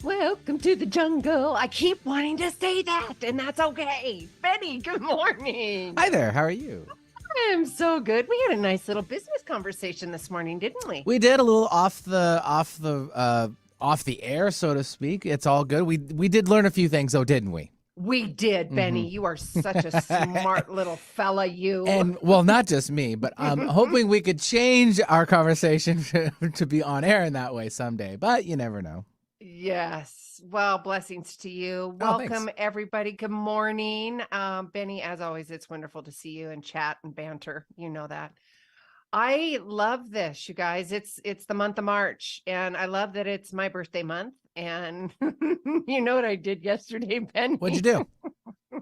Welcome to the jungle. I keep wanting to say that, and that's okay. Benny, good morning. Hi there. How are you? I'm so good. We had a nice little business conversation this morning, didn't we? We did a little off the air, so to speak. It's all good. We did learn a few things, though, didn't we? We did, Benny. You are such a smart little fella, you. And well, not just me, but I'm hoping we could change our conversation to be on air in that way someday. But you never know. Yes. Well, blessings to you. Oh, Welcome, thanks. everybody. Good morning. Benny, as always, it's wonderful to see you and chat and banter. You know that. I love this, you guys. It's the month of March, and I love that it's my birthday month. And you know what I did yesterday, Benny? What'd you do?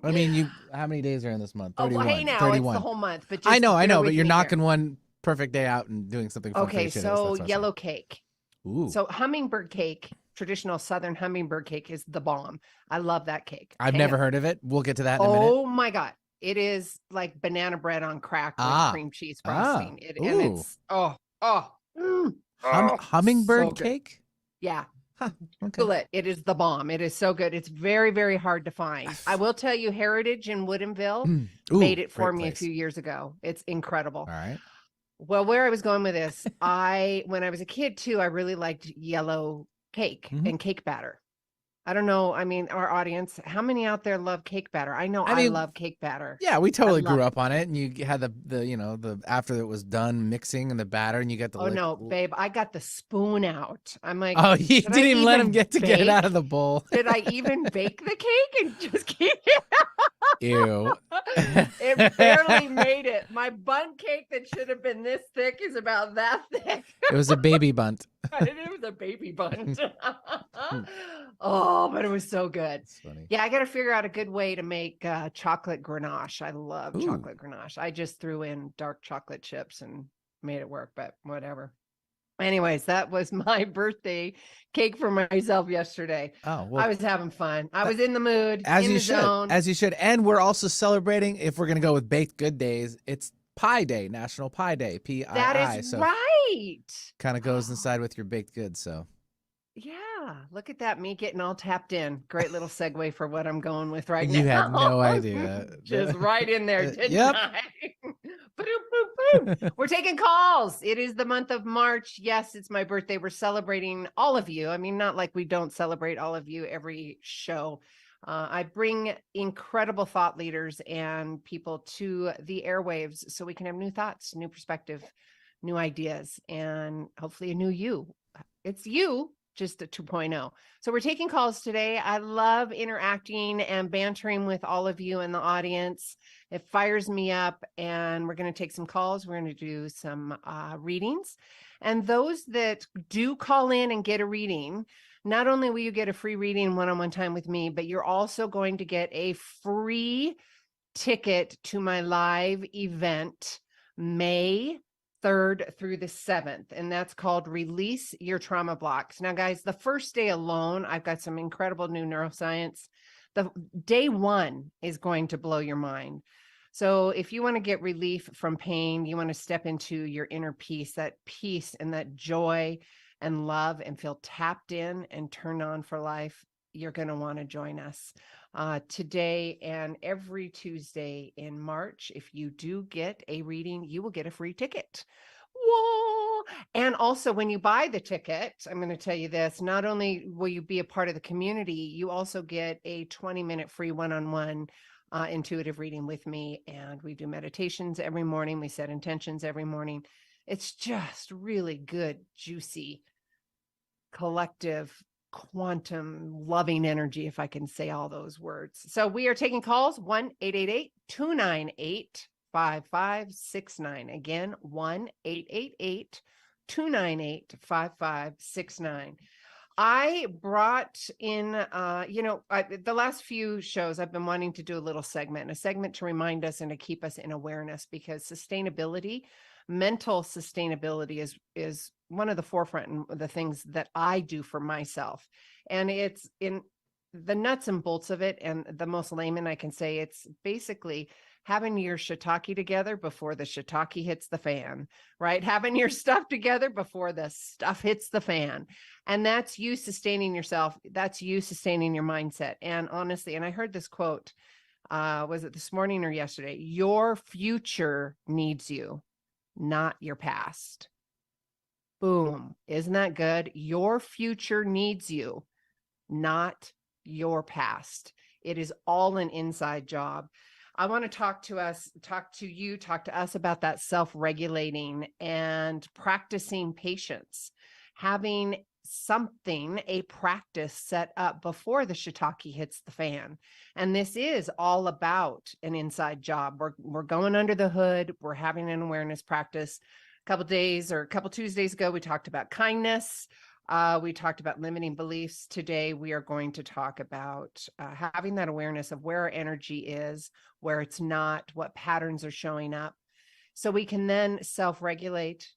I mean, how many days are in this month? 31. Well, hey, now 31. it's the whole month. But I just know, bear but with you're me knocking here. one perfect day out and doing something fun. Okay, for so That's yellow cake. Ooh. So hummingbird cake, traditional Southern hummingbird cake is the bomb. I love that cake. I've never heard of it. We'll get to that in a minute. Oh my God. It is like banana bread on crack with cream cheese frosting. And it's hummingbird so good. cake. Yeah. Huh, okay. Google it. It is the bomb. It is so good. It's very, very hard to find. I will tell you, Heritage in Woodinville made it for me a few years ago. It's incredible. All right. Well, where I was going with this, when I was a kid too, I really liked yellow cake and cake batter. I don't know. I mean, our audience, how many out there love cake batter? I know I love cake batter. Yeah, we totally grew up on it, and you had the after it was done mixing and the batter, and you got the. Oh no, babe! I got the spoon out. I'm like, oh, you didn't even let him get it out of the bowl. Did I even bake the cake and just keep it? Ew! It barely made it. My bun cake that should have been this thick is about that thick. It was a baby bunt. It was a baby bunt. Oh, but it was so good. That's funny. Yeah, I got to figure out a good way to make chocolate ganache. I love chocolate ganache. I just threw in dark chocolate chips and made it work, but whatever. Anyways, that was my birthday cake for myself yesterday. Oh, well, I was having fun. I was in the mood, as in you the should, zone. as you should. And we're also celebrating, if we're gonna go with baked good days, it's Pie Day, National Pie Day, PII. That is right. Kind of goes inside with your baked goods. So yeah, look at that, me getting all tapped in. Great little segue for what I'm going with right now. You had no idea. Just right in there, didn't I? We're taking calls. It is the month of March. Yes, it's my birthday. We're celebrating all of you. I mean, not like we don't celebrate all of you every show. I bring incredible thought leaders and people to the airwaves so we can have new thoughts, new perspective, new ideas, and hopefully a new you. It's you, just a 2.0. So we're taking calls today. I love interacting and bantering with all of you in the audience. It fires me up, and we're going to take some calls. We're going to do some readings. And those that do call in and get a reading, not only will you get a free reading one-on-one time with me, but you're also going to get a free ticket to my live event, May 3rd through the 7th, and that's called Release Your Trauma Blocks. Now, guys, the first day alone, I've got some incredible new neuroscience. The day one is going to blow your mind. So if you want to get relief from pain, you want to step into your inner peace and that joy and love and feel tapped in and turned on for life, you're going to want to join us today and every Tuesday in March. If you do get a reading, you will get a free ticket. Whoa! And also, when you buy the ticket, I'm going to tell you this, not only will you be a part of the community, you also get a 20-minute free one-on-one intuitive reading with me. And we do meditations every morning. We set intentions every morning. It's just really good, juicy, collective, quantum loving energy, if I can say all those words. So we are taking calls, 1-888-298-5569. Again, 1-888-298-5569. I brought in, the last few shows, I've been wanting to do a little segment to remind us and to keep us in awareness, because sustainability, mental sustainability is one of the forefront and the things that I do for myself. And it's in the nuts and bolts of it. And the most layman I can say, it's basically having your shiitake together before the shiitake hits the fan, right? Having your stuff together before the stuff hits the fan. And that's you sustaining yourself. That's you sustaining your mindset. And honestly, and I heard this quote, was it this morning or yesterday? Your future needs you, not your past. Boom. Isn't that good? Your future needs you, not your past. It is all an inside job. I want to talk to us about that self-regulating and practicing patience, having something, a practice set up before the shiitake hits the fan. And this is all about an inside job. We're going under the hood. We're having an awareness practice. A couple Tuesdays ago, we talked about kindness. We talked about limiting beliefs. Today, we are going to talk about having that awareness of where our energy is, where it's not, what patterns are showing up. So we can then self-regulate.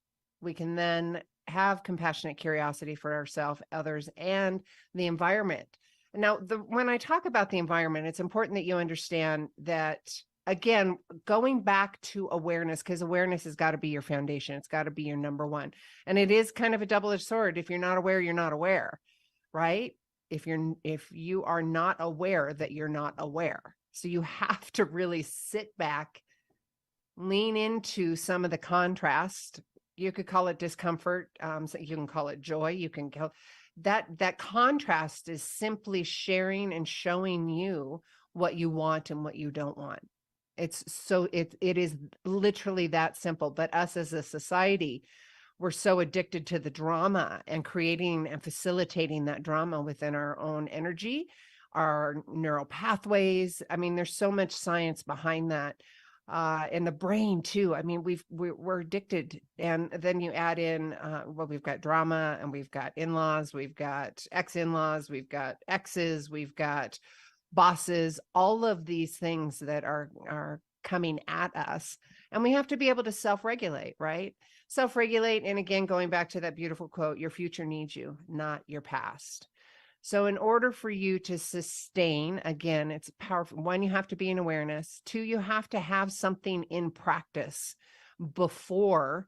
We can then have compassionate curiosity for ourselves, others, and the environment. Now, when I talk about the environment, it's important that you understand that, again, going back to awareness, because awareness has got to be your foundation. It's got to be your number one. And it is kind of a double-edged sword. If you're not aware, you're not aware, right? If you are not aware that you're not aware. So you have to really sit back, lean into some of the contrast. You could call it discomfort. So you can call it joy. You can call that contrast is simply sharing and showing you what you want and what you don't want. It is literally that simple. But us as a society, we're so addicted to the drama and creating and facilitating that drama within our own energy, our neural pathways. I mean, there's so much science behind that. In the brain too. I mean, we're addicted. And then you add in, we've got drama, and we've got in-laws, we've got ex-in-laws, we've got exes, we've got bosses, all of these things that are coming at us. And we have to be able to self-regulate, right? Self-regulate. And again, going back to that beautiful quote, your future needs you, not your past. So in order for you to sustain, again, it's powerful. One, you have to be in awareness. Two, you have to have something in practice before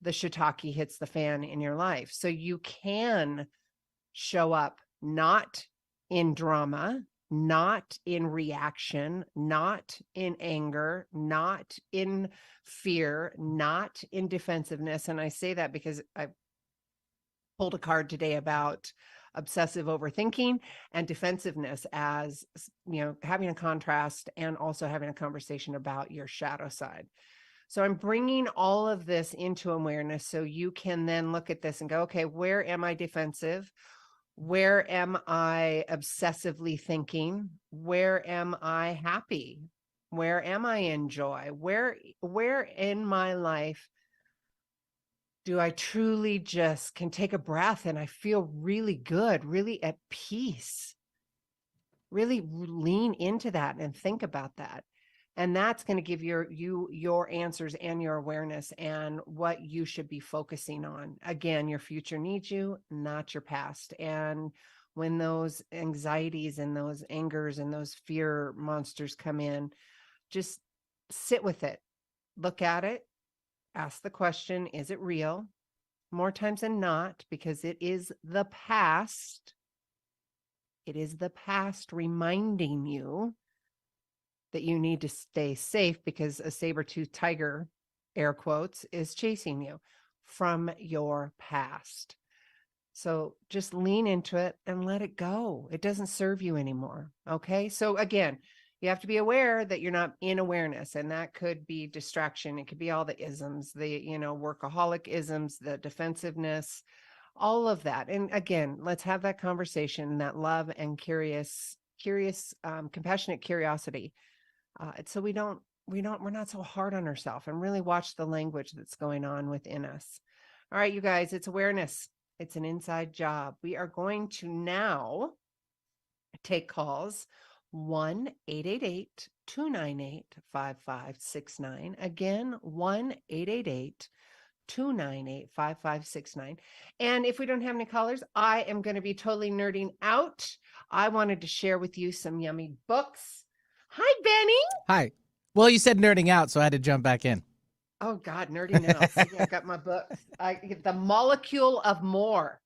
the shiitake hits the fan in your life. So you can show up not in drama, not in reaction, not in anger, not in fear, not in defensiveness. And I say that because I pulled a card today about obsessive overthinking and defensiveness, as having a contrast and also having a conversation about your shadow side. So I'm bringing all of this into awareness so you can then look at this and go, okay, where am I defensive? Where am I obsessively thinking? Where am I happy? Where am I in joy? Where in my life do I truly just can take a breath and I feel really good, really at peace? Really lean into that and think about that. And that's going to give your answers and your awareness and what you should be focusing on. Again, your future needs you, not your past. And when those anxieties and those angers and those fear monsters come in, just sit with it, look at it, ask the question, is it real? More times than not, because it is the past. It is the past reminding you that you need to stay safe because a saber-toothed tiger, air quotes, is chasing you from your past. So just lean into it and let it go. It doesn't serve you anymore. Okay. So again, you have to be aware that you're not in awareness, and that could be distraction. It could be all the isms, the, workaholic isms, the defensiveness, all of that. And again, let's have that conversation, that love and curious, compassionate curiosity. So we're not so hard on ourselves, and really watch the language that's going on within us. All right, you guys, it's awareness. It's an inside job. We are going to now take calls. 1-888-298-5569. Again, 1-888-298-5569. And if we don't have any callers, I am going to be totally nerding out. I wanted to share with you some yummy books. Hi, Benny. Hi. Well, you said nerding out, so I had to jump back in. Oh God, nerding out. See, I got my books. The Molecule of More.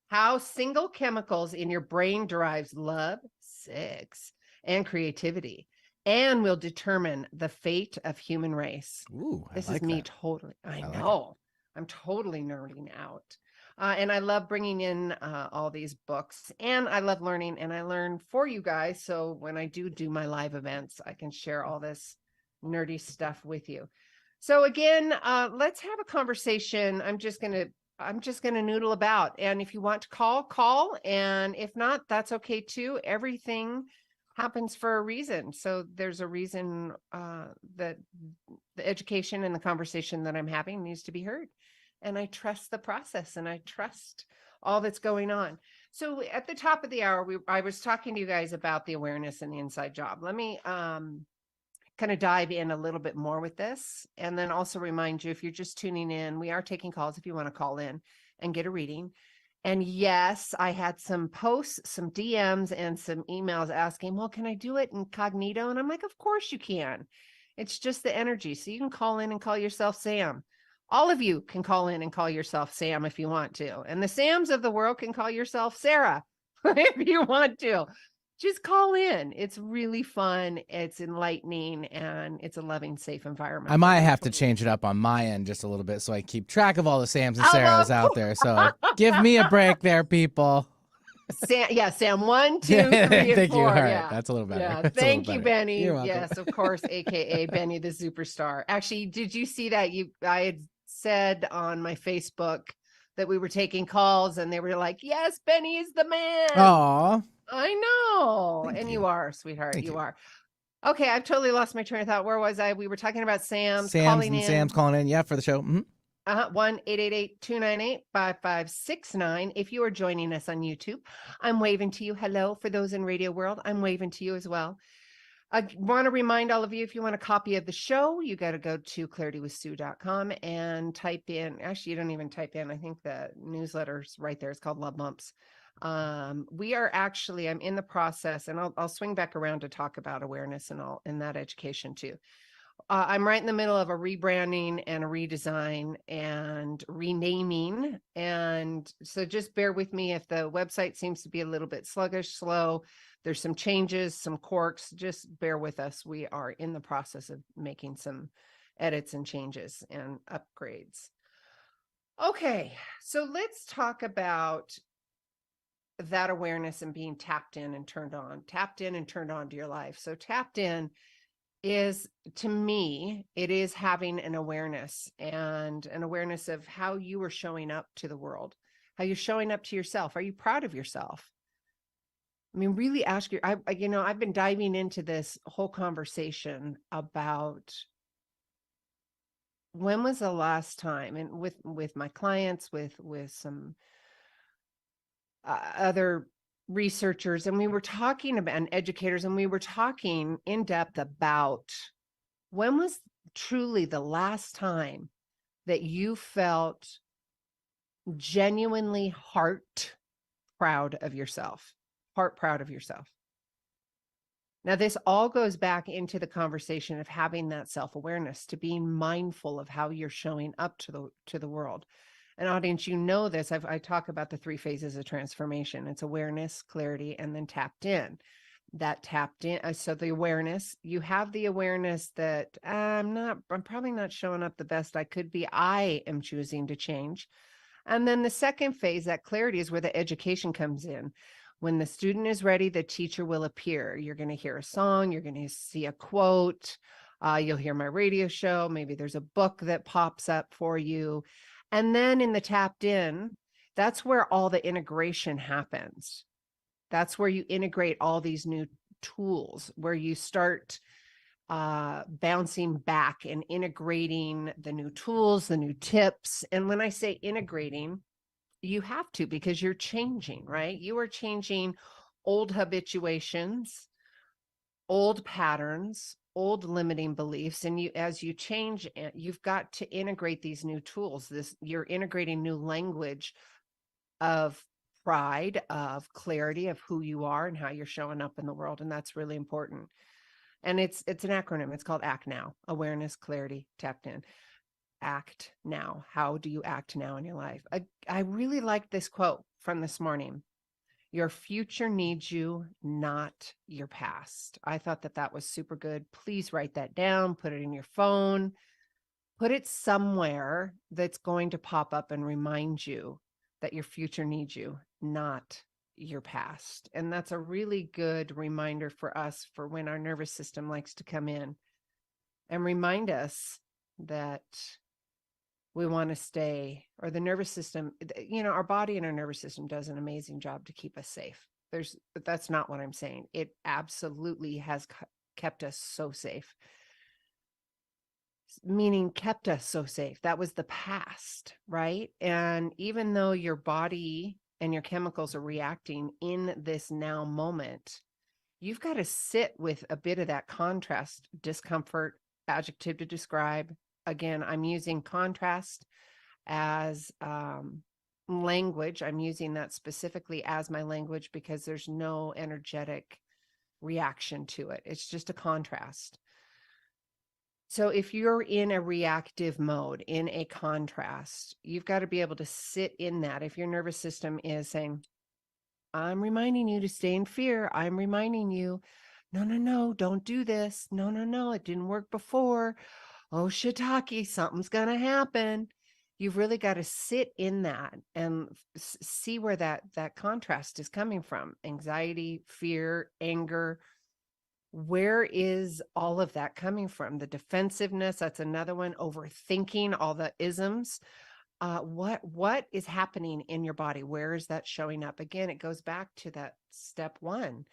How single chemicals in your brain derives love, sex, and creativity, and will determine the fate of human race. Ooh, I This is like me that. totally. I I like it. know. I'm totally nerding out. And I love bringing in all these books, and I love learning, and I learn for you guys. So when I do my live events, I can share all this nerdy stuff with you. So again, let's have a conversation. I'm just going to noodle about. And if you want to call, call. And if not, that's okay too. Everything happens for a reason. So there's a reason that the education and the conversation that I'm having needs to be heard. And I trust the process and I trust all that's going on. So at the top of the hour, I was talking to you guys about the awareness and the inside job. Let me kind of dive in a little bit more with this. And then also remind you, if you're just tuning in, we are taking calls if you want to call in and get a reading. And yes, I had some posts, some DMs, and some emails asking, well, can I do it incognito? And I'm like, of course you can. It's just the energy. So you can call in and call yourself Sam. All of you can call in and call yourself Sam if you want to. And the Sams of the world can call yourself Sarah if you want to. Just call in. It's really fun. It's enlightening and it's a loving, safe environment. I might have to change it up on my end just a little bit so I keep track of all the Sams and Oh, Sarahs of out there. So give me a break there, people. Sam 1, 2, 3, and Thank 4. you. All right. Yeah. That's a little better. Yeah. That's a little Thank you, better. Benny. You're welcome. Yes, of course, aka Benny the superstar. Actually, did you see that I had said on my Facebook that we were taking calls and they were like, yes, Benny is the man. Aw. I know. Thank and you. you are, sweetheart. Thank You you. are. Okay, I've totally lost my train of thought. Where was I? We were talking about Sam's calling in. Sam's calling in. Yeah, for the show. 1-888-298-5569. If you are joining us on YouTube, I'm waving to you. Hello. For those in radio world, I'm waving to you as well. I want to remind all of you, if you want a copy of the show, you got to go to claritywithsue.com and type in, actually, you don't even type in. I think the newsletter's right there. It's called Love Bumps. We are actually, I'm in the process, and I'll swing back around to talk about awareness and all in that education too. I'm right in the middle of a rebranding and a redesign and renaming. And so just bear with me if the website seems to be a little bit sluggish, slow. There's some changes, some quirks. Just bear with us. We are in the process of making some edits and changes and upgrades. Okay, so let's talk about that awareness and being tapped in and turned on to your life. So tapped in is, to me, it is having an awareness and an awareness of how you are showing up to the world, how you're showing up to yourself. Are you proud of yourself? I mean, really ask I've been diving into this whole conversation about when was the last time, and with my clients, with some other researchers, and we were talking about, and educators, and we were talking in depth about when was truly the last time that you felt genuinely heart proud of yourself. Now, this all goes back into the conversation of having that self-awareness, to being mindful of how you're showing up to the world. And audience, you know this. I talk about the 3 phases of transformation. It's awareness, clarity, and then tapped in. That tapped in. So the awareness, you have the awareness that I'm probably not showing up the best I could be. I am choosing to change. And then the second phase, that clarity, is where the education comes in. When the student is ready, the teacher will appear. You're going to hear a song. You're going to see a quote. You'll hear my radio show. Maybe there's a book that pops up for you. And then in the tapped in, that's where all the integration happens. That's where you integrate all these new tools, where you start bouncing back and integrating the new tools, the new tips. And when I say integrating, you have to, because you're changing, right? You are changing old habituations, old patterns, old limiting beliefs. And as you change, you've got to integrate these new tools. You're integrating new language of pride, of clarity, of who you are and how you're showing up in the world. And that's really important. And it's an acronym. It's called ACT Now: Awareness, Clarity, Tapped In. Act now. How do you act now in your life? I really like this quote from this morning. Your future needs you, not your past. I thought that that was super good. Please write that down, put it in your phone, put it somewhere that's going to pop up and remind you that your future needs you, not your past. And that's a really good reminder for us for when our nervous system likes to come in and remind us that we want to stay, or the nervous system, our body and our nervous system does an amazing job to keep us safe. That's not what I'm saying. It absolutely has kept us so safe. Meaning kept us so safe. That was the past, right? And even though your body and your chemicals are reacting in this now moment, you've got to sit with a bit of that contrast, discomfort, adjective to describe. Again, I'm using contrast as language. I'm using that specifically as my language because there's no energetic reaction to it. It's just a contrast. So if you're in a reactive mode, in a contrast, you've got to be able to sit in that. If your nervous system is saying, I'm reminding you to stay in fear. I'm reminding you, no, don't do this. No, it didn't work before. Oh, shiitake, something's going to happen. You've really got to sit in that and see where that contrast is coming from. Anxiety, fear, anger. Where is all of that coming from? The defensiveness, that's another one. Overthinking, all the isms. What is happening in your body? Where is that showing up? Again, it goes back to that step one.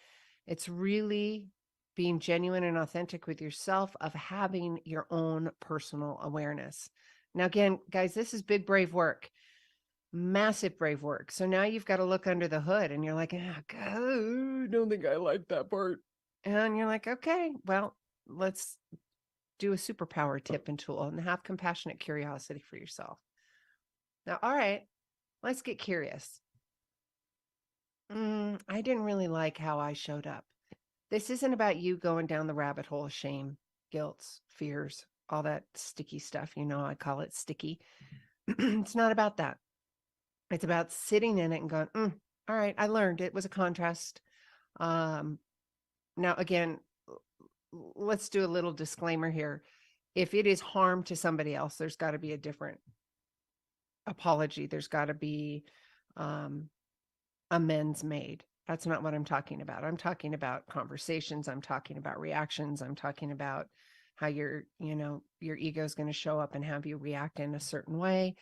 It's really being genuine and authentic with yourself, of having your own personal awareness. Now, again, guys, this is big, brave work, massive brave work. So now you've got to look under the hood and you're like, God, I don't think I like that part. And you're like, okay, well, let's do a superpower tip and tool and have compassionate curiosity for yourself. Now, all right, let's get curious. I didn't really like how I showed up. This isn't about you going down the rabbit hole of shame, guilt, fears, all that sticky stuff. I call it sticky. It's not about that. It's about sitting in it and going, all right, I learned it was a contrast. Now, again, let's do a little disclaimer here. If it is harm to somebody else, there's got to be a different apology. There's got to be amends made. That's not what I'm talking about. I'm talking about conversations. I'm talking about reactions. I'm talking about how your ego is going to show up and have you react in a certain way.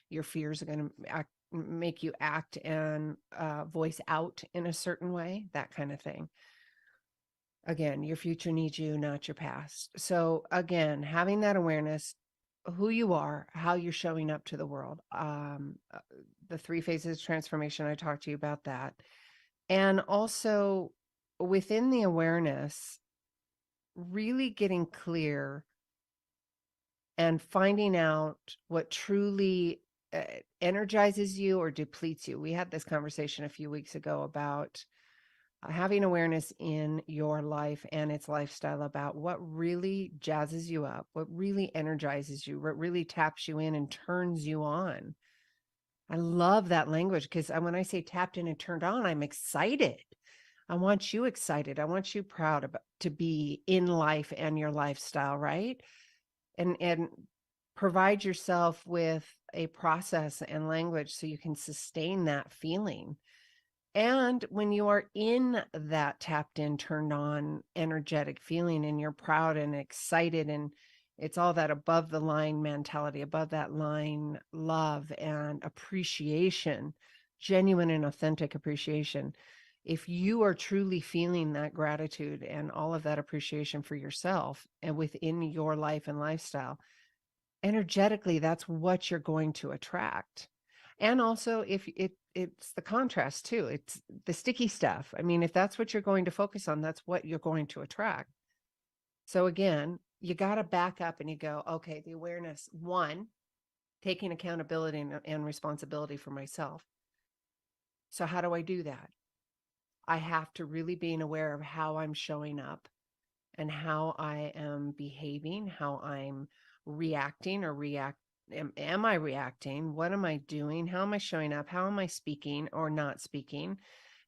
Your fears are going to make you act and voice out in a certain way, that kind of thing. Again, your future needs you, not your past. So again, having that awareness, who you are, how you're showing up to the world, the 3 phases of transformation, I talked to you about that. And also within the awareness, really getting clear and finding out what truly energizes you or depletes you. We had this conversation a few weeks ago about having awareness in your life and its lifestyle, about what really jazzes you up, what really energizes you, what really taps you in and turns you on. I love that language because when I say tapped in and turned on, I'm excited. I want you excited. I want you proud to be in life and your lifestyle, right? And provide yourself with a process and language so you can sustain that feeling. And when you are in that tapped in, turned on, energetic feeling, and you're proud and excited, and it's all that above the line mentality, above that line love and appreciation, genuine and authentic appreciation. If you are truly feeling that gratitude and all of that appreciation for yourself and within your life and lifestyle, energetically, that's what you're going to attract. And also, if it's the contrast too, it's the sticky stuff. I mean, if that's what you're going to focus on, that's what you're going to attract. So again, you got to back up and you go, okay, the awareness, one, taking accountability and responsibility for myself. So how do I do that? I have to really being aware of how I'm showing up and how I am behaving, how I'm reacting or am I reacting? What am I doing? How am I showing up? How am I speaking or not speaking?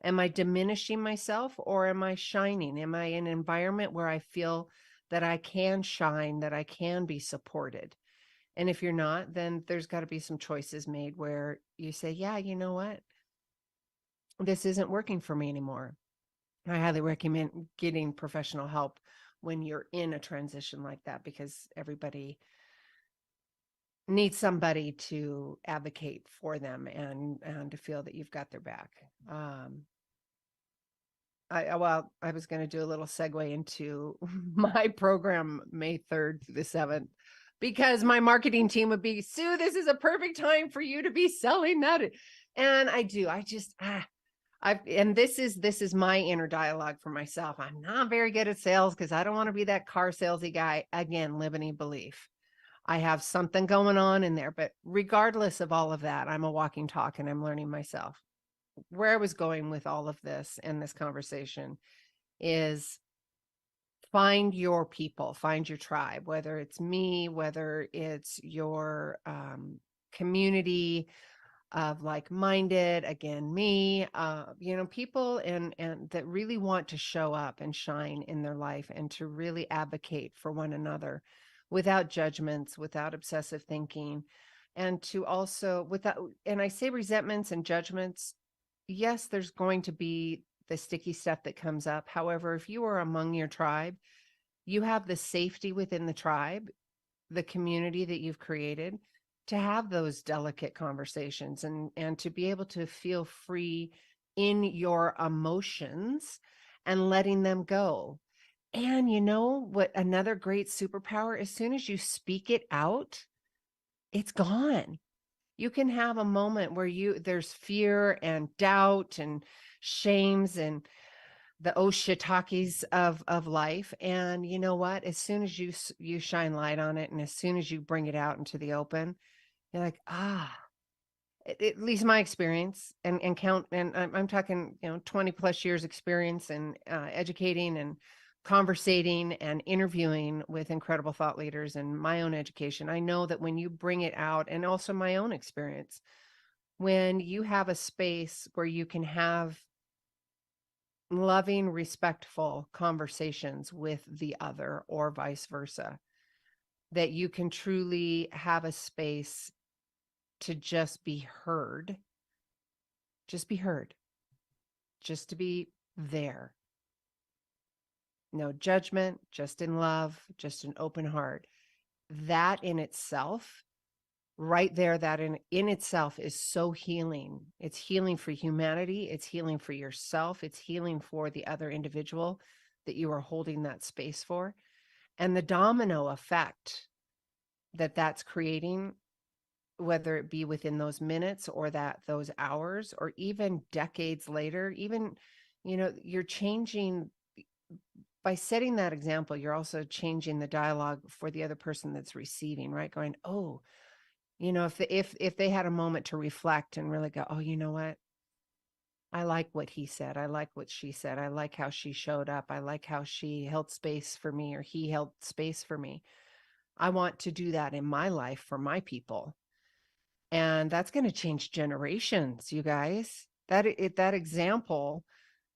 Am I diminishing myself or am I shining? Am I in an environment where I feel that I can shine, that I can be supported? And if you're not, then there's got to be some choices made where you say, yeah, you know what? This isn't working for me anymore. I highly recommend getting professional help when you're in a transition like that, because everybody needs somebody to advocate for them and to feel that you've got their back. I was going to do a little segue into my program May 3rd through the 7th, because my marketing team would be, Sue, this is a perfect time for you to be selling that. And I do. And this is my inner dialogue for myself. I'm not very good at sales because I don't want to be that car salesy guy. Again, limiting belief. I have something going on in there, but regardless of all of that, I'm a walking talk and I'm learning myself. Where I was going with all of this and this conversation is find your people, find your tribe, whether it's me, whether it's your community of like-minded, again, me, people and that really want to show up and shine in their life and to really advocate for one another without judgments, without obsessive thinking, and to also without, and I say resentments and judgments, yes, there's going to be the sticky stuff that comes up. However, if you are among your tribe, you have the safety within the tribe, the community that you've created, to have those delicate conversations and to be able to feel free in your emotions and letting them go. And you know what, another great superpower, as soon as you speak it out, it's gone. You can have a moment where there's fear and doubt and shames and the shiitakes of life. And you know what? As soon as you shine light on it, and as soon as you bring it out into the open, you're like, at least my experience and count. And I'm talking, 20 plus years experience in educating and conversating and interviewing with incredible thought leaders and my own education. I know that when you bring it out, and also my own experience, when you have a space where you can have loving, respectful conversations with the other or vice versa, that you can truly have a space to just be heard, just to be there. No judgment, just in love, just an open heart. That in itself, right there, that in itself is so healing. It's healing for humanity. It's healing for yourself. It's healing for the other individual that you are holding that space for. And the domino effect that that's creating, whether it be within those minutes or those hours, or even decades later, even, you're changing by setting that example. You're also changing the dialogue for the other person that's receiving, right? Going, oh, if they had a moment to reflect and really go, oh, you know what? I like what he said. I like what she said. I like how she showed up. I like how she held space for me, or he held space for me. I want to do that in my life for my people. And that's going to change generations, you guys. That example,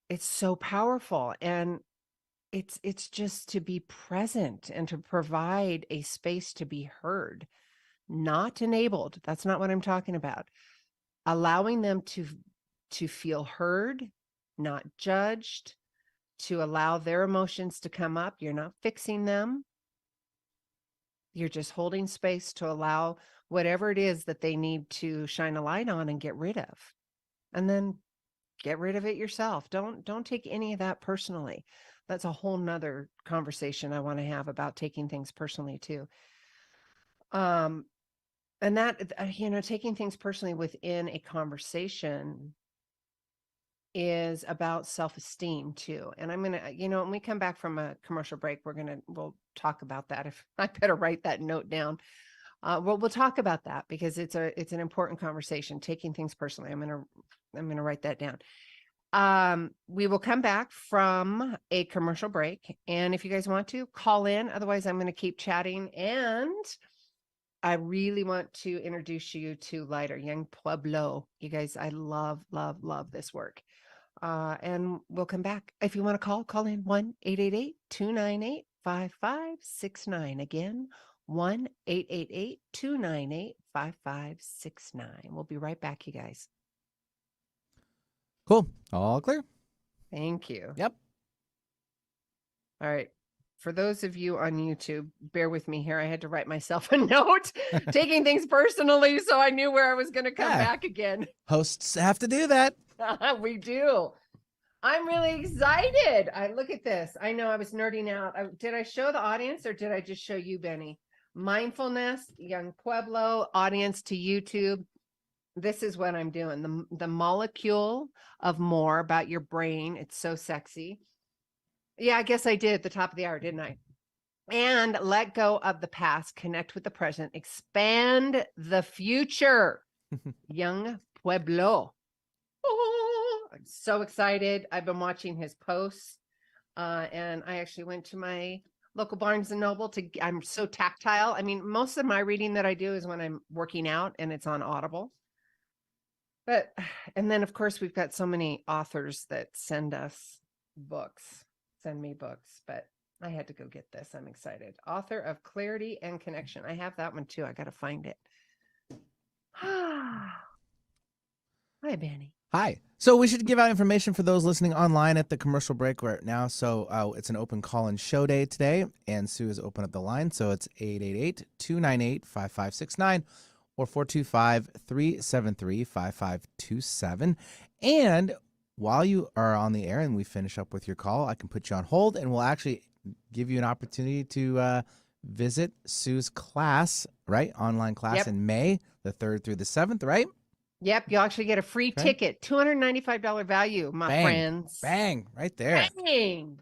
it's so powerful. And it's just to be present and to provide a space to be heard, not enabled. That's not what I'm talking about. Allowing them to feel heard, not judged, to allow their emotions to come up. You're not fixing them. You're just holding space to allow whatever it is that they need to shine a light on and get rid of. And then get rid of it yourself. Don't take any of that personally. That's a whole nother conversation I want to have about taking things personally too. And that, taking things personally within a conversation is about self-esteem too. And I'm going to, when we come back from a commercial break, we'll talk about that. If I better write that note down. We'll talk about that because it's an important conversation, taking things personally. I'm going to write that down. We will come back from a commercial break. And if you guys want to call in, otherwise I'm going to keep chatting. And I really want to introduce you to Lighter, Young Pueblo. You guys, I love, love, love this work. And we'll come back. If you want to call in 1-888-298-5569. Again, 1-888-298-5569. We'll be right back, you guys. Cool. All clear. Thank you. Yep. All right. For those of you on YouTube, bear with me here. I had to write myself a note, taking things personally, so I knew where I was going to come back again. Hosts have to do that. We do. I'm really excited. Look at this. I know I was nerding out. Did I show the audience or did I just show you, Benny? Mindfulness, Young Pueblo, audience to YouTube. This is what I'm doing. The molecule of more about your brain. It's so sexy. Yeah, I guess I did at the top of the hour, didn't I? And let go of the past, connect with the present, expand the future. Young Pueblo. Oh, I'm so excited. I've been watching his posts. And I actually went to my local Barnes and Noble I'm so tactile. I mean, most of my reading that I do is when I'm working out and it's on Audible. And then of course we've got so many authors that send me books, but I had to go get this. I'm excited. Author of Clarity and Connection. I have that one too. I got to find it. Hi, Benny. Hi. So we should give out information for those listening online at the commercial break right now. So it's an open call-in show day today, and Sue has opened up the line. So it's 888-298-5569 or 425-373-5527. And while you are on the air and we finish up with your call, I can put you on hold, and we'll actually give you an opportunity to visit Sue's class, right? Online class in May, the 3rd through the 7th, right? Yep, you'll actually get a free ticket, $295 value, my friends. Bang, right there. Bang.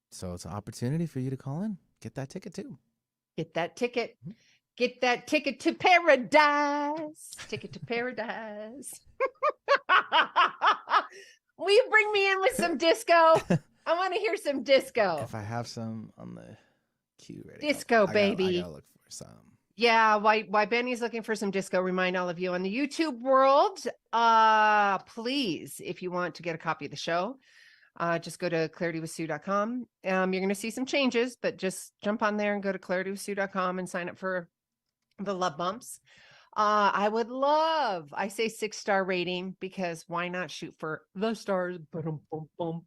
So it's an opportunity for you to call in. Get that ticket too. Get that ticket. Get that ticket to paradise. Ticket to paradise. Will you bring me in with some disco? I want to hear some disco. If I have some on the queue ready. Disco, baby. I gotta look for some. Yeah, why Benny's looking for some disco, remind all of you on the YouTube world, please, if you want to get a copy of the show, just go to claritywithsue.com. You're going to see some changes, but just jump on there and go to claritywithsue.com and sign up for the love bumps. I would love, I say 6-star rating because why not shoot for the stars? Boom, boom, boom.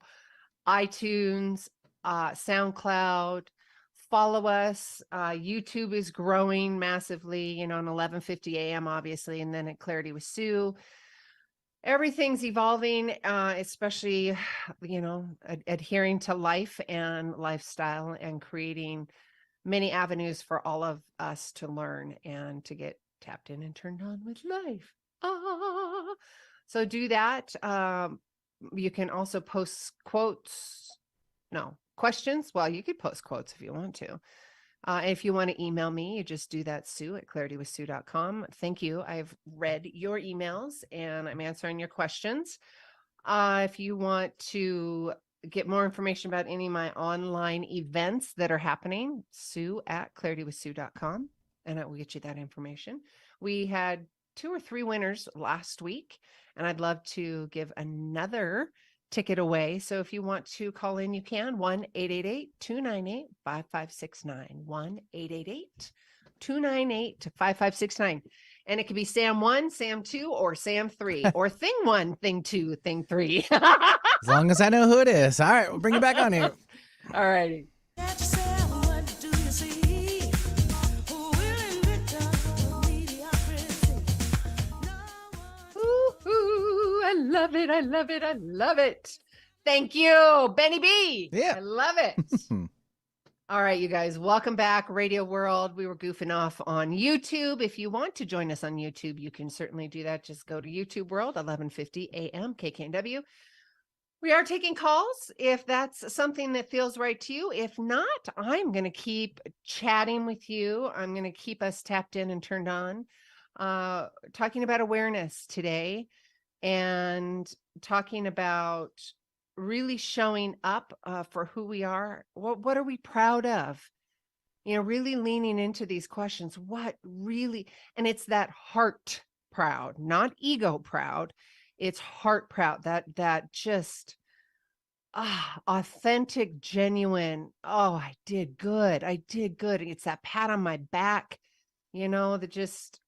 iTunes, SoundCloud. Follow us. YouTube is growing massively, on 11:50 a.m. obviously, and then at Clarity with Sue. Everything's evolving, especially, adhering to life and lifestyle and creating many avenues for all of us to learn and to get tapped in and turned on with life. So do that. You can also post questions. Well, you could post quotes if you want to. If you want to email me, you just do that, Sue at claritywithsue.com. Thank you. I've read your emails and I'm answering your questions. If you want to get more information about any of my online events that are happening, Sue at claritywithsue.com, and I will get you that information. We had 2 or 3 winners last week, and I'd love to give another ticket away. So if you want to call in, you can 1-888-298-5569, 1-888-298-5569. And it could be Sam 1, Sam 2, or Sam 3, or Thing 1, Thing 2, Thing 3. As long as I know who it is. All right, we'll bring it back on here. All righty. I love it. I love it. I love it. Thank you, Benny B. Yeah. I love it. All right, you guys, welcome back, Radio World. We were goofing off on YouTube. If you want to join us on YouTube, you can certainly do that. Just go to YouTube World, 11:50 a.m. KKNW. We are taking calls if that's something that feels right to you. If not, I'm going to keep chatting with you. I'm going to keep us tapped in and turned on. Talking about awareness today. and talking about really showing up for who we are. What are we proud of? Really leaning into these questions. What really, and it's that heart proud, not ego proud. It's heart proud. That just authentic, genuine. Oh, I did good. I did good. It's that pat on my back, that just,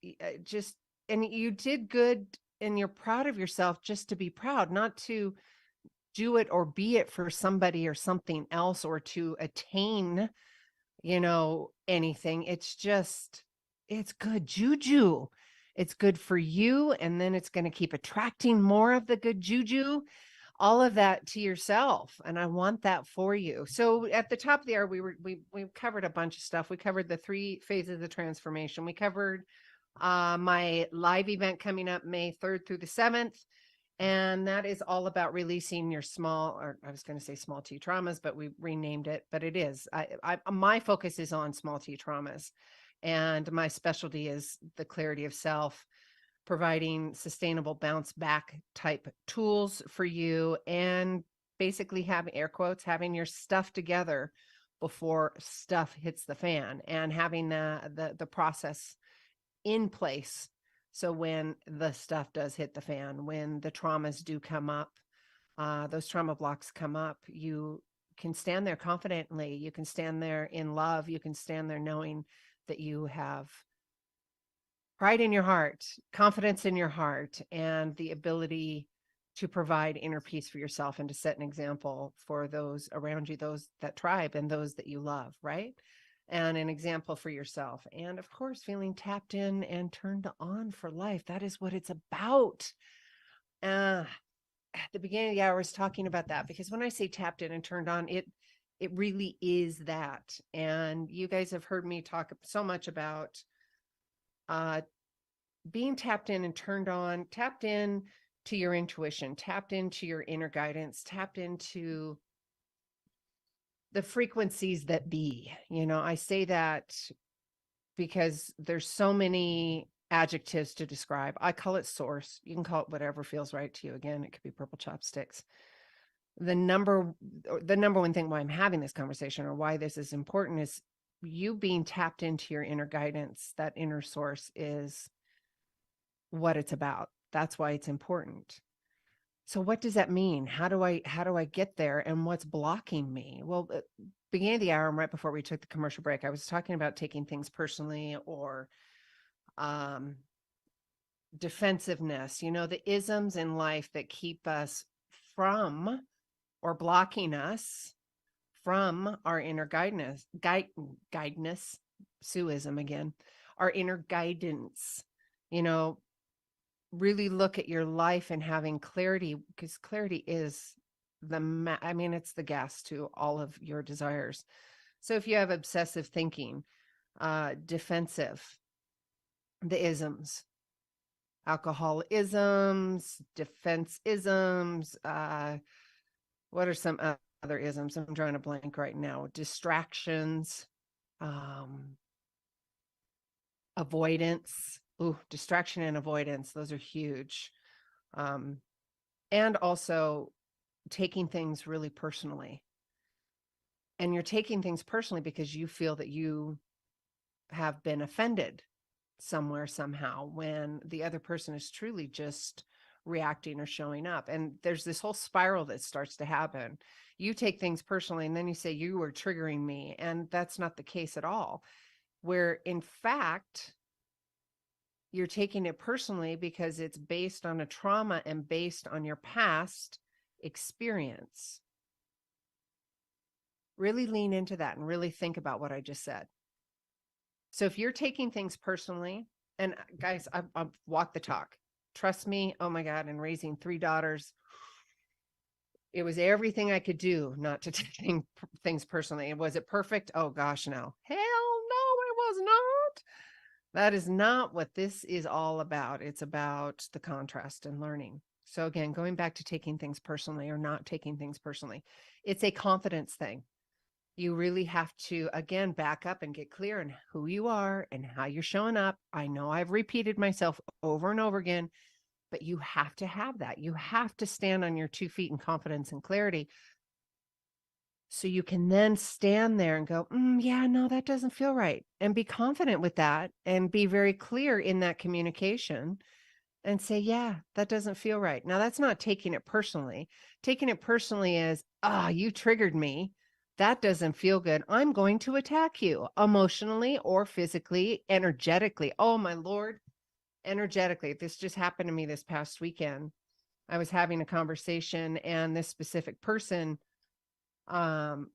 and you did good, and you're proud of yourself just to be proud, not to do it or be it for somebody or something else or to attain, anything. It's good juju. It's good for you. And then it's going to keep attracting more of the good juju, all of that to yourself. And I want that for you. So at the top of the hour, we covered a bunch of stuff. We covered the 3 phases of the transformation. We covered my live event coming up May 3rd through the 7th. And that is all about releasing your or I was going to say small T traumas, but we renamed it, but it is. My focus is on small T traumas, and my specialty is the clarity of self, providing sustainable bounce back type tools for you, and basically air quotes, having your stuff together before stuff hits the fan, and having the process in place. So when the stuff does hit the fan, when the traumas do come up, those trauma blocks come up, you can stand there confidently. You can stand there in love. You can stand there knowing that you have pride in your heart, confidence in your heart, and the ability to provide inner peace for yourself and to set an example for those around you, those that tribe and those that you love, right? And an example for yourself. And of course, feeling tapped in and turned on for life. That is what it's about. At the beginning of the hour, I was talking about that because when I say tapped in and turned on, it really is that. And you guys have heard me talk so much about being tapped in and turned on, tapped in to your intuition, tapped into your inner guidance, tapped into the frequencies that be. I say that because there's so many adjectives to describe. I call it source. You can call it whatever feels right to you. Again, it could be purple chopsticks. The number one thing why I'm having this conversation, or why this is important, is you being tapped into your inner guidance. That inner source is what it's about. That's why it's important. So what does that mean? How do I get there, and what's blocking me? Well, beginning of the hour, right before we took the commercial break, I was talking about taking things personally, or defensiveness, the isms in life that keep us from, or blocking us from, our inner guidance, Sueism again, our inner guidance. Really look at your life and having clarity, because clarity is it's the gas to all of your desires. So if you have obsessive thinking, defensive, the isms, alcoholisms, defense isms, what are some other isms? I'm drawing a blank right now. Distractions, avoidance. Distraction and avoidance, those are huge. And also taking things really personally. And you're taking things personally because you feel that you have been offended somewhere, somehow, when the other person is truly just reacting or showing up. And there's this whole spiral that starts to happen. You take things personally, and then you say, you were triggering me. And that's not the case at all. Where in fact, you're taking it personally because it's based on a trauma and based on your past experience. Really lean into that and really think about what I just said. So if you're taking things personally, and guys, I've walked the talk. Trust me. Oh my God. And raising 3 daughters, it was everything I could do not to take things personally. And was it perfect? Oh gosh, no. Hell no, it was not. That is not what this is all about. It's about the contrast and learning. So again, going back to taking things personally or not taking things personally, it's a confidence thing. You really have to, again, back up and get clear on who you are and how you're showing up. I know I've repeated myself over and over again. but you have to have that. You have to stand on your 2 feet in confidence and clarity. So you can then stand there and go, yeah, no, that doesn't feel right. And be confident with that and be very clear in that communication and say, yeah, that doesn't feel right. Now, that's not taking it personally. Taking it personally is, you triggered me. That doesn't feel good. I'm going to attack you emotionally or physically, energetically. Oh, my Lord, energetically. This just happened to me this past weekend. I was having a conversation, and this specific person um,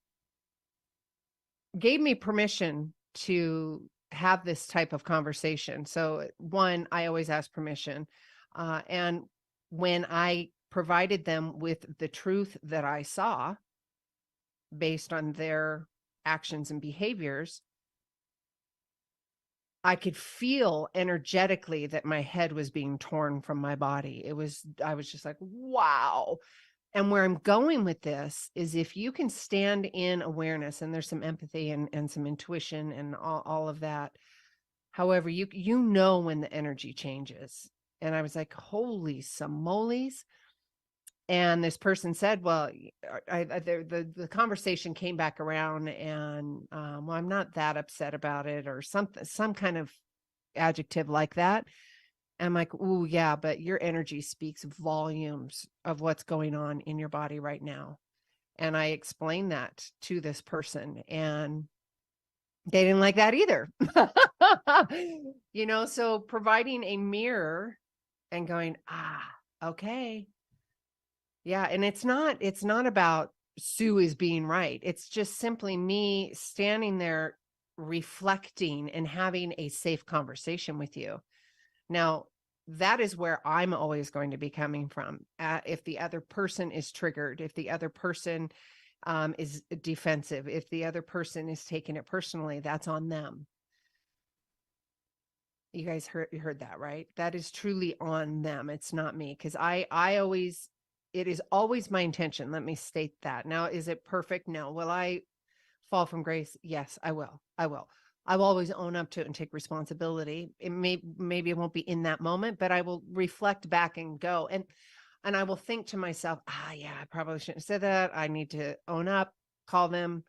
gave me permission to have this type of conversation. So, one, I always ask permission. And when I provided them with the truth that I saw based on their actions and behaviors, I could feel energetically that my head was being torn from my body. I was just like, wow. And where I'm going with this is if you can stand in awareness, and there's some empathy and some intuition and all of that. However, you know when the energy changes. And I was like, holy smoles. And this person said, well, the conversation came back around, and well, I'm not that upset about it, or some kind of adjective like that. I'm like, ooh, yeah, but your energy speaks volumes of what's going on in your body right now. And I explained that to this person, and they didn't like that either. So providing a mirror and going, okay. Yeah. And it's not about Sue is being right. It's just simply me standing there reflecting and having a safe conversation with you. Now, that is where I'm always going to be coming from. If the other person is triggered, if the other person is defensive, if the other person is taking it personally, that's on them. You guys heard that, right? That is truly on them. It's not me, because it is always my intention. Let me state that. Now, is it perfect? No. Will I fall from grace? Yes, I will. I will. I will always own up to it and take responsibility. Maybe it won't be in that moment, but I will reflect back and go. And I will think to myself, yeah, I probably shouldn't have said that. I need to own up, call them.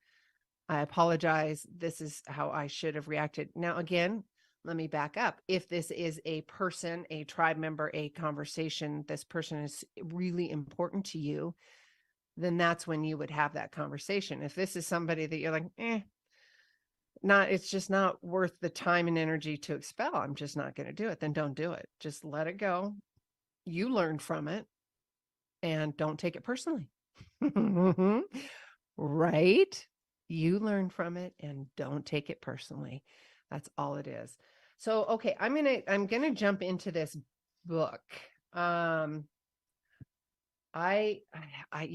I apologize. This is how I should have reacted. Now, again, let me back up. If this is a person, a tribe member, a conversation, this person is really important to you, then that's when you would have that conversation. If this is somebody that you're like, it's just not worth the time and energy to expel, I'm just not going to do it, then don't do it. Just let it go. You learn from it and don't take it personally. Right? You learn from it and don't take it personally. That's all it is. So, okay, I'm going to jump into this book. You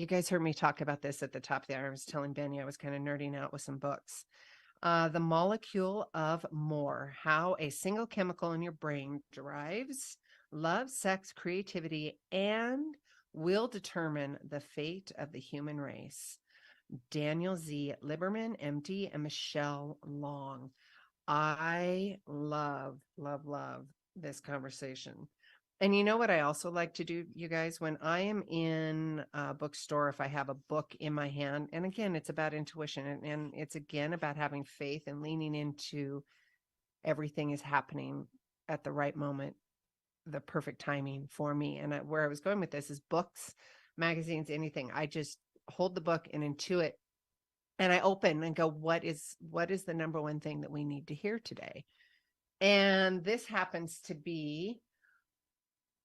guys heard me talk about this at the top there. I was telling Benny I was kind of nerding out with some books. The Molecule of More: How a Single Chemical in Your Brain Drives Love, Sex, Creativity, and Will Determine the Fate of the Human Race. Daniel Z. Lieberman, MD, and Michelle Long. I love, love, love this conversation. And you know what I also like to do, you guys, when I am in a bookstore, if I have a book in my hand, and again, it's about intuition, and it's again about having faith and leaning into everything is happening at the right moment, the perfect timing for me. And where I was going with this is books, magazines, anything. I just hold the book and intuit, and I open and go, what is the number one thing that we need to hear today? And this happens to be,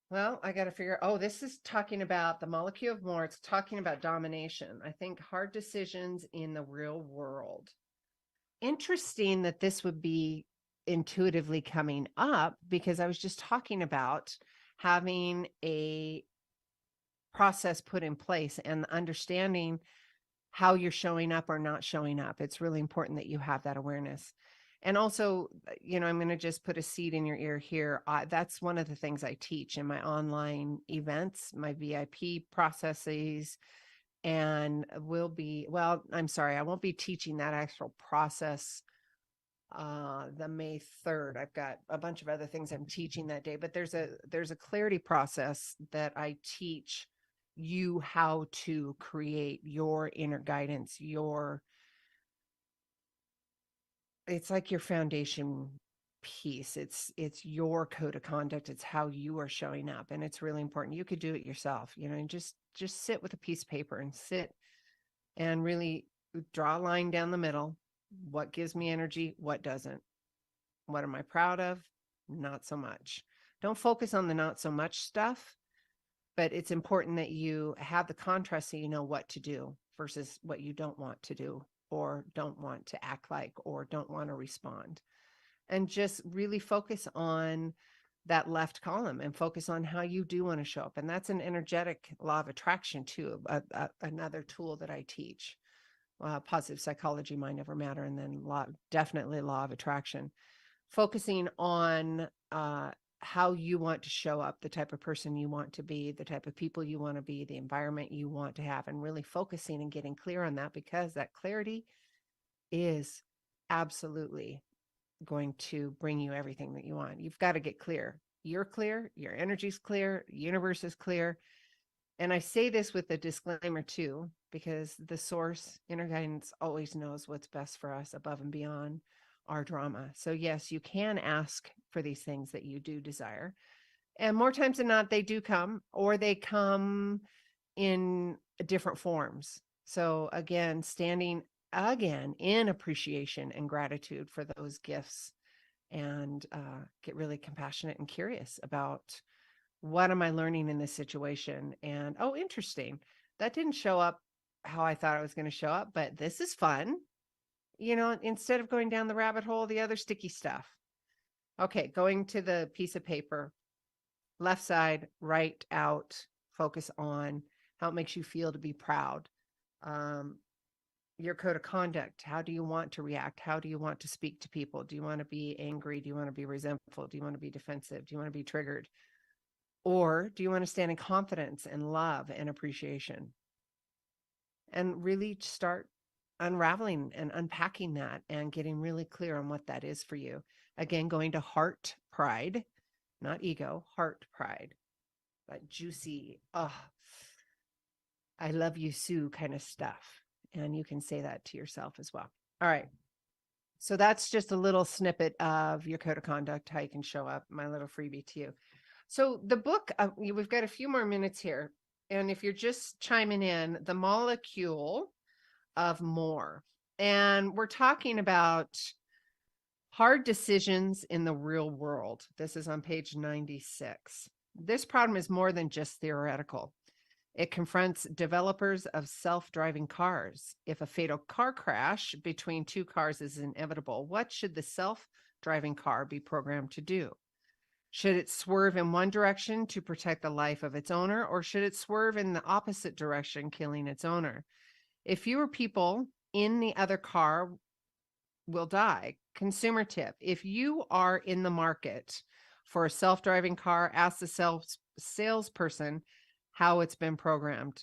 well, I got to figure, this is talking about the Molecule of More. It's talking about domination. I think hard decisions in the real world. Interesting that this would be intuitively coming up, because I was just talking about having a process put in place and understanding how you're showing up or not showing up. It's really important that you have that awareness. And also, I'm going to just put a seed in your ear here. That's one of the things I teach in my online events, my VIP processes, and I'm sorry, I won't be teaching that actual process the May 3rd. I've got a bunch of other things I'm teaching that day, but there's a clarity process that I teach you how to create your inner guidance, it's like your foundation piece. It's your code of conduct. It's how you are showing up. And it's really important. You could do it yourself, and just sit with a piece of paper and sit and really draw a line down the middle. What gives me energy? What doesn't? What am I proud of? Not so much. Don't focus on the not so much stuff, but it's important that you have the contrast so you know what to do versus what you don't want to do or don't want to act like or don't want to respond. And just really focus on that left column and focus on how you do want to show up. And that's an energetic law of attraction too, another tool that I teach. Positive psychology, mind over matter, and then definitely law of attraction. Focusing on how you want to show up, the type of person you want to be, the type of people you want to be, the environment you want to have, and really focusing and getting clear on that, because that clarity is absolutely going to bring you everything that you want. You've got to get clear. You're clear, your energy's clear, the universe is clear. And I say this with a disclaimer too, because the source, inner guidance, always knows what's best for us above and beyond our drama. So yes, you can ask for these things that you do desire. And more times than not, they do come, or they come in different forms. So again, standing again in appreciation and gratitude for those gifts, and get really compassionate and curious about, what am I learning in this situation? And oh, interesting, that didn't show up how I thought it was going to show up, but this is fun. Instead of going down the rabbit hole, the other sticky stuff. Okay, going to the piece of paper, left side, write out, focus on how it makes you feel to be proud. Your code of conduct. How do you want to react? How do you want to speak to people? Do you want to be angry? Do you want to be resentful? Do you want to be defensive? Do you want to be triggered? Or do you want to stand in confidence and love and appreciation? And really start unraveling and unpacking that and getting really clear on what that is for you. Again, going to heart pride, not ego, heart pride. That juicy, I love you, Sue kind of stuff. And you can say that to yourself as well. All right. So that's just a little snippet of your code of conduct, how you can show up, my little freebie to you. So the book, we've got a few more minutes here. And if you're just chiming in, The Molecule of More. And we're talking about hard decisions in the real world. This is on page 96. This problem is more than just theoretical. It confronts developers of self-driving cars. If a fatal car crash between two cars is inevitable, what should the self-driving car be programmed to do? Should it swerve in one direction to protect the life of its owner, or should it swerve in the opposite direction, killing its owner? If fewer people in the other car will die. Consumer tip: if you are in the market for a self-driving car, ask the salesperson how it's been programmed.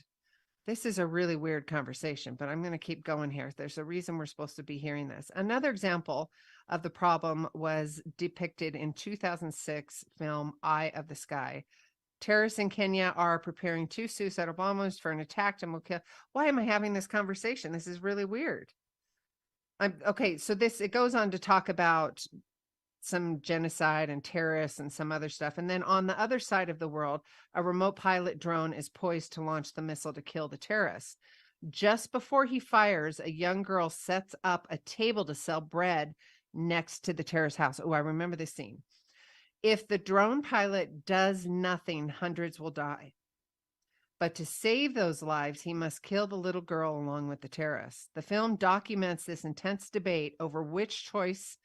This is a really weird conversation, but I'm going to keep going here. There's a reason we're supposed to be hearing this. Another example of the problem was depicted in 2006 film Eye of the Sky. Terrorists in Kenya are preparing 2 suicidal bombers for an attack and will kill. Why am I having this conversation? This is really weird. Okay, so it goes on to talk about some genocide and terrorists and some other stuff. And then on the other side of the world, a remote pilot drone is poised to launch the missile to kill the terrorists. Just before he fires, a young girl sets up a table to sell bread next to the terrorist house. Oh, I remember this scene. If the drone pilot does nothing, hundreds will die. But to save those lives, he must kill the little girl along with the terrorists. The film documents this intense debate over which choice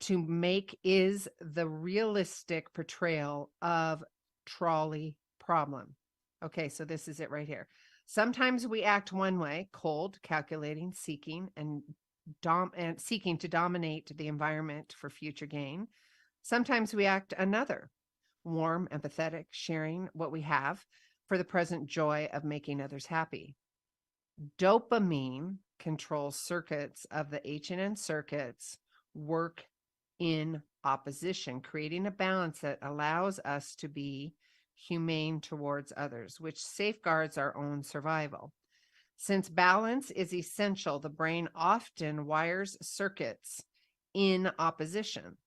to make is the realistic portrayal of trolley problem. Okay, so this is it right here. Sometimes we act one way, cold, calculating, seeking, and seeking to dominate the environment for future gain. Sometimes we act another, warm, empathetic, sharing what we have for the present joy of making others happy. Dopamine controls circuits of the H&N circuits, work in opposition, creating a balance that allows us to be humane towards others, which safeguards our own survival. Since balance is essential, the brain often wires circuits in opposition.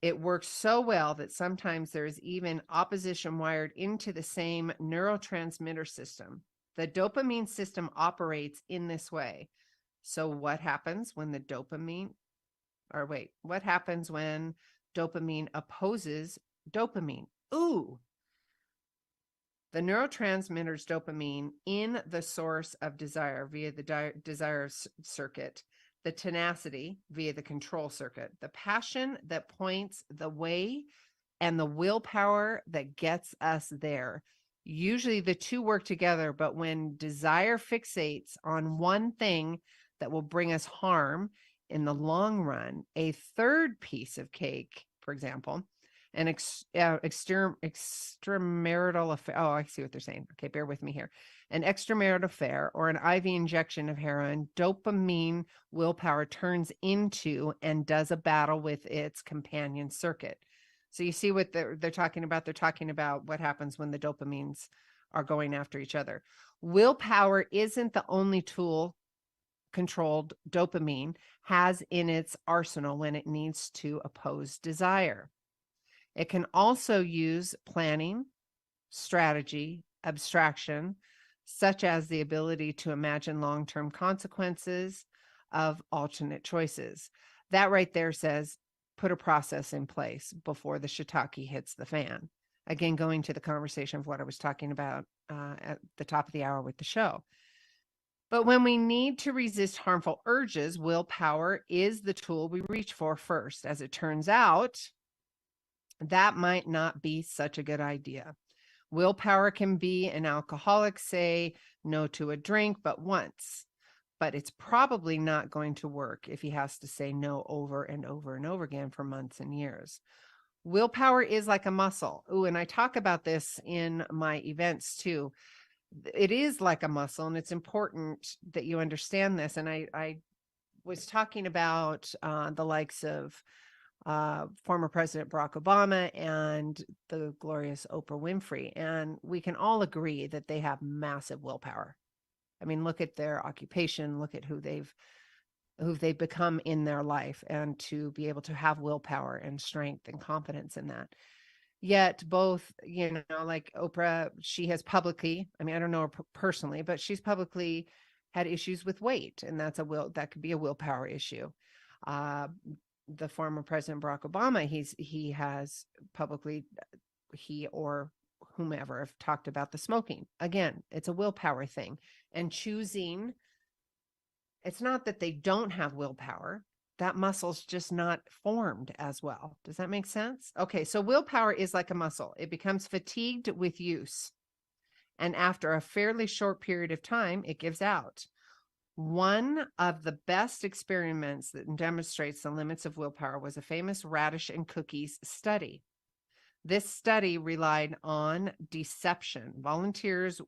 It works so well that sometimes there is even opposition wired into the same neurotransmitter system. The dopamine system operates in this way. So, what happens when what happens when dopamine opposes dopamine? Ooh, the neurotransmitters dopamine in the source of desire via the desire circuit, the tenacity via the control circuit, the passion that points the way, and the willpower that gets us there. Usually the two work together, but when desire fixates on one thing that will bring us harm in the long run, a third piece of cake, for example, an extramarital affair. Oh, I see what they're saying. Okay, bear with me here. An extramarital affair or an IV injection of heroin, dopamine willpower turns into and does a battle with its companion circuit. So you see what they're talking about? They're talking about what happens when the dopamines are going after each other. Willpower isn't the only tool controlled dopamine has in its arsenal when it needs to oppose desire. It can also use planning, strategy, abstraction, such as the ability to imagine long-term consequences of alternate choices. That right there says put a process in place before the shiitake hits the fan. Again, going to the conversation of what I was talking about at the top of the hour with the show. But when we need to resist harmful urges, willpower is the tool we reach for first. As it turns out, that might not be such a good idea. Willpower can be an alcoholic say no to a drink but once, but it's probably not going to work if he has to say no over and over and over again for months and years. Willpower is like a muscle. Ooh, and I talk about this in my events too. It is like a muscle, and it's important that you understand this. And I was talking about the likes of former President Barack Obama and the glorious Oprah Winfrey. And we can all agree that they have massive willpower. I mean, look at their occupation, look at who they've become in their life, and to be able to have willpower and strength and confidence in that. Yet both, like Oprah, she has publicly, I mean, I don't know her personally, but she's publicly had issues with weight, and that could be a willpower issue. The former President Barack Obama, he has publicly, he or whomever have talked about the smoking. Again, it's a willpower thing. And choosing, it's not that they don't have willpower. That muscle's just not formed as well. Does that make sense? Okay, so willpower is like a muscle. It becomes fatigued with use. And after a fairly short period of time, it gives out. One of the best experiments that demonstrates the limits of willpower was a famous radish and cookies study. This study relied on deception. Volunteers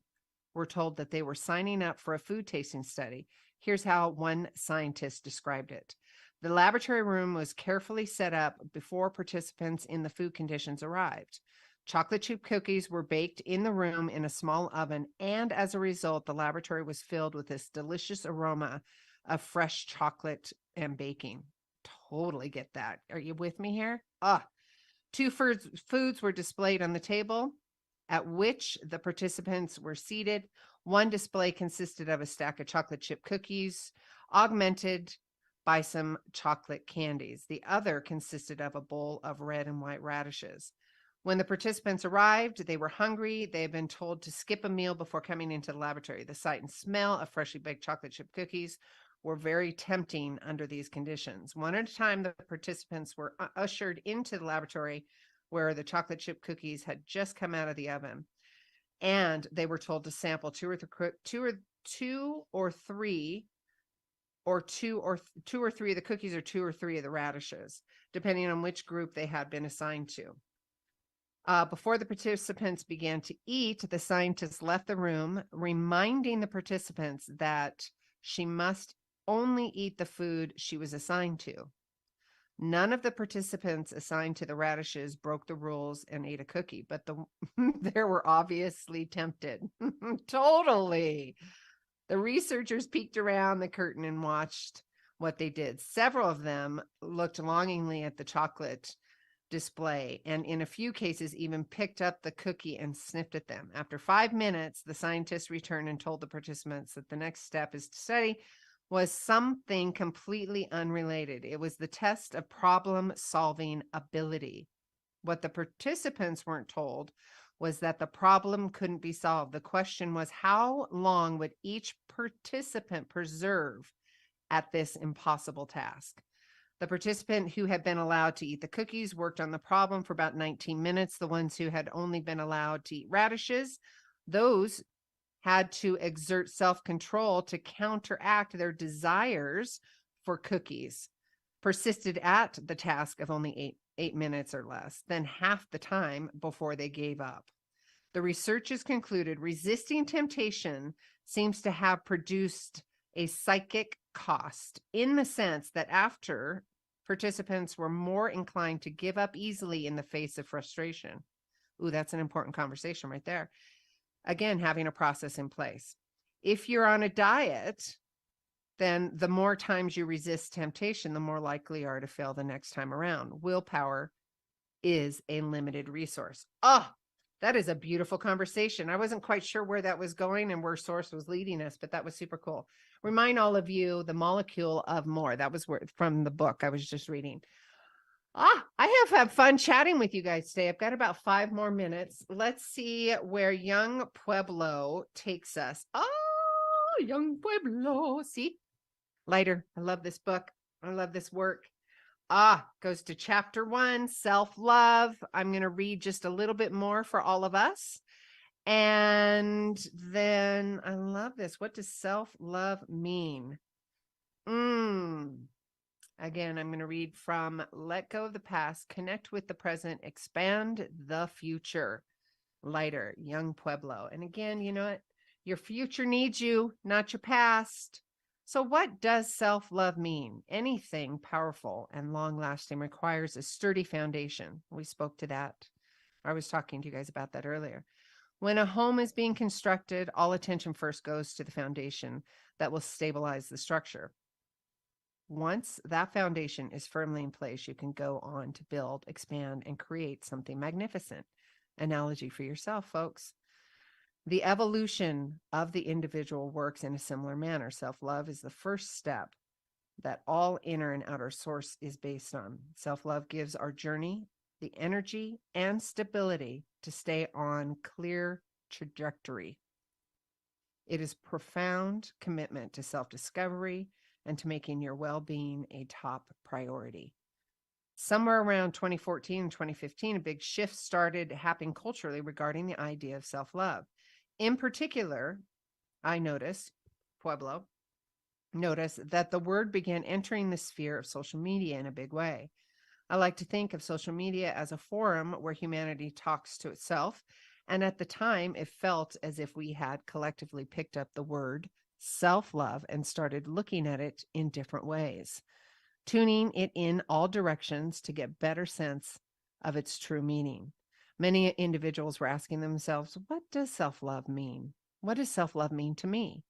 were told that they were signing up for a food tasting study. Here's how one scientist described it. The laboratory room was carefully set up before participants in the food conditions arrived. Chocolate chip cookies were baked in the room in a small oven, and as a result, the laboratory was filled with this delicious aroma of fresh chocolate and baking. Totally get that. Are you with me here? Two foods were displayed on the table at which the participants were seated. One display consisted of a stack of chocolate chip cookies, augmented by some chocolate candies. The other consisted of a bowl of red and white radishes. When the participants arrived, they were hungry. They had been told to skip a meal before coming into the laboratory. The sight and smell of freshly baked chocolate chip cookies were very tempting under these conditions. One at a time, the participants were ushered into the laboratory where the chocolate chip cookies had just come out of the oven. And they were told to sample two or three of the cookies or two or three of the radishes, depending on which group they had been assigned to. Before the participants began to eat, the scientist left the room, reminding the participants that she must only eat the food she was assigned to. None of the participants assigned to the radishes broke the rules and ate a cookie, but there were obviously tempted. Totally. The researchers peeked around the curtain and watched what they did. Several of them looked longingly at the chocolate display, and in a few cases even picked up the cookie and sniffed at them. After 5 minutes, the scientists returned and told the participants that the next step is to study was something completely unrelated. It was the test of problem-solving ability. What the participants weren't told was that the problem couldn't be solved. The question was, how long would each participant preserve at this impossible task? The participant who had been allowed to eat the cookies worked on the problem for about 19 minutes. The ones who had only been allowed to eat radishes, those had to exert self-control to counteract their desires for cookies, persisted at the task of only 8 minutes or less, then half the time before they gave up. The researchers concluded resisting temptation seems to have produced a psychic cost in the sense that after participants were more inclined to give up easily in the face of frustration. Ooh, that's an important conversation right there. Again, having a process in place. If you're on a diet, then the more times you resist temptation, the more likely you are to fail the next time around. Willpower is a limited resource. Oh, that is a beautiful conversation. I wasn't quite sure where that was going and where Source was leading us, but that was super cool. Remind all of you the molecule of more. That was from the book I was just reading. I have had fun chatting with you guys today. I've got about 5 more minutes. Let's see where Young Pueblo takes us. Oh, Young Pueblo. See? Lighter. I love this book. I love this work. Goes to chapter 1, self-love. I'm going to read just a little bit more for all of us. And then I love this. What does self-love mean? Again, I'm going to read from Let Go of the Past, Connect with the Present, Expand the Future. Lighter, Young Pueblo. And again, you know what? Your future needs you, not your past. So what does self-love mean? Anything powerful and long-lasting requires a sturdy foundation. We spoke to that. I was talking to you guys about that earlier. When a home is being constructed, all attention first goes to the foundation that will stabilize the structure. Once that foundation is firmly in place, you can go on to build, expand, and create something magnificent. Analogy for yourself, folks. The evolution of the individual works in a similar manner. Self-love is the first step that all inner and outer source is based on. Self-love gives our journey the energy and stability to stay on clear trajectory. It is profound commitment to self-discovery and to making your well-being a top priority. Somewhere around 2014 and 2015, a big shift started happening culturally regarding the idea of self-love. In particular, I noticed, Pueblo, that the word began entering the sphere of social media in a big way. I like to think of social media as a forum where humanity talks to itself, and at the time, it felt as if we had collectively picked up the word self-love and started looking at it in different ways, tuning it in all directions to get better sense of its true meaning. Many individuals were asking themselves, what does self-love mean? What does self-love mean to me?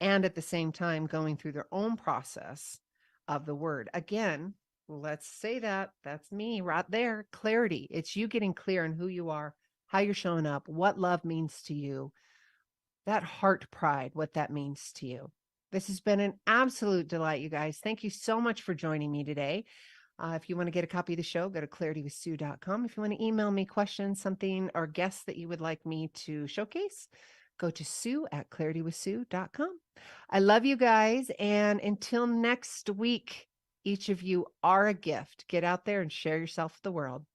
And at the same time, going through their own process of the word. Again, let's say that's me right there. Clarity. It's you getting clear on who you are, how you're showing up, what love means to you, that heart pride, what that means to you. This has been an absolute delight, you guys. Thank you so much for joining me today. If you want to get a copy of the show, go to claritywithsue.com. If you want to email me questions, something, or guests that you would like me to showcase, go to sue@claritywithsue.com. I love you guys. And until next week, each of you are a gift. Get out there and share yourself with the world.